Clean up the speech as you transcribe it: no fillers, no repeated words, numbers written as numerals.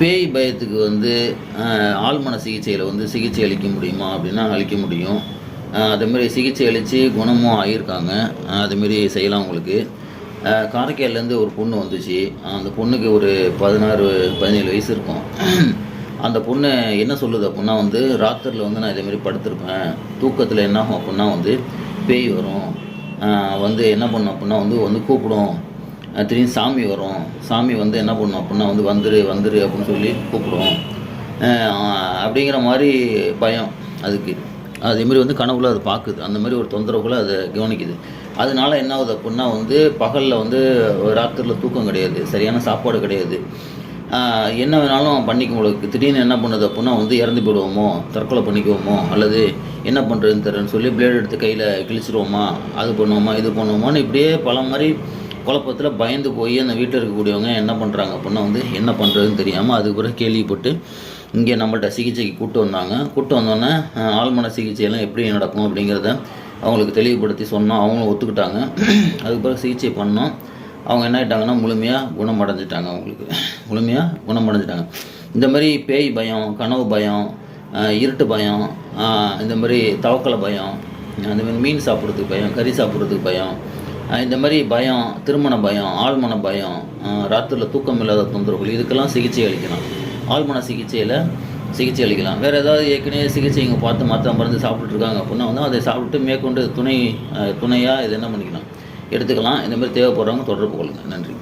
பேய் பயத்துக்கு வந்து ஆழ்மன சிகிச்சையில் வந்து சிகிச்சை அளிக்க முடியுமா அப்படின்னா அளிக்க முடியும். அதேமாரி சிகிச்சை அளித்து குணமும் ஆகியிருக்காங்க. அதுமாரி செய்யலாம் உங்களுக்கு. காரைக்கால்லேருந்து ஒரு பொண்ணு வந்துச்சு. அந்த பொண்ணுக்கு ஒரு 16, 17 வயசு இருக்கும். அந்த பொண்ணு என்ன சொல்லுது அப்புடின்னா வந்து, ராத்திரில வந்து நான் இதேமாரி படுத்திருப்பேன். தூக்கத்தில் என்ன ஆகும் அப்புடின்னா வந்து பேய் வரும். வந்து என்ன பண்ணும் அப்புடின்னா வந்து கூப்பிடும். திடீர்னு சாமி வரும். சாமி வந்து என்ன பண்ணும் அப்புடின்னா வந்து வந்துரு வந்துரு அப்படின்னு சொல்லி கூப்பிடும். அப்படிங்கிற மாதிரி பயம் அதுக்கு. அதேமாரி வந்து கனவுல அது பார்க்குது. அந்த மாதிரி ஒரு தொந்தரவுகளை அதை கவனிக்குது. அதனால என்ன ஆகுது அப்புடின்னா வந்து பகலில் வந்து ராத்திரில தூக்கம் கிடையாது. சரியான சாப்பாடு கிடையாது. என்ன வேணாலும் பண்ணிக்கும் போலருக்கு. திடீர்னு என்ன பண்ணுது அப்புடின்னா வந்து இறந்து போயிடுவோமோ, தற்கொலை பண்ணிக்குவோமோ, அல்லது என்ன பண்ணுறதுன்னு தெரியலன்னு சொல்லி பிளேட் எடுத்து கையில் கிழிச்சிருவோமா, அது பண்ணுவோமா, இது பண்ணுவோமான்னு இப்படியே பல மாதிரி குழப்பத்தில் பயந்து போய் அந்த வீட்டில் இருக்கக்கூடியவங்க என்ன பண்ணுறாங்க அப்புடின்னா வந்து என்ன பண்ணுறதுன்னு தெரியாமல் அதுக்கு பிறகு கேள்விப்பட்டு இங்கே நம்மள்ட்ட சிகிச்சைக்கு கூப்பிட்டு வந்தாங்க. கூப்பிட்டு வந்தோடனே ஆழ்மன சிகிச்சையெல்லாம் எப்படி நடக்கும் அப்படிங்கிறத அவங்களுக்கு தெளிவுபடுத்தி சொன்னோம். அவங்களும் ஒத்துக்கிட்டாங்க. அதுக்கு பிறகு சிகிச்சை பண்ணோம். அவங்க என்ன ஆகிட்டாங்கன்னா முழுமையாக குணமடைஞ்சிட்டாங்க. அவங்களுக்கு முழுமையாக குணமடைஞ்சிட்டாங்க. இந்த மாதிரி பேய் பயம், கனவு பயம், இருட்டு பயம், இந்த மாதிரி தவக்கலை பயம், அந்த மாதிரி மீன் சாப்பிட்றதுக்கு பயம், கறி சாப்பிட்றதுக்கு பயம், இந்த மாதிரி பயம், திருமண பயம், ஆழ்மன பயம், ராத்திரியில் தூக்கம் இல்லாத தொந்தரவுகள், இதுக்கெல்லாம் சிகிச்சை அளிக்கலாம். ஆழ்மன சிகிச்சையில் சிகிச்சை அளிக்கலாம். வேறு ஏதாவது ஏற்கனவே சிகிச்சை இங்கே பார்த்து மற்ற மருந்து சாப்பிட்டுருக்காங்க அப்படின்னா வந்து அதை சாப்பிட்டு மேற்கொண்டு துணையாக இது என்ன பண்ணிக்கலாம், எடுத்துக்கலாம். இந்த மாதிரி தேவைப்படுறவங்க தொடர்பு கொள்ளுங்கள். நன்றி.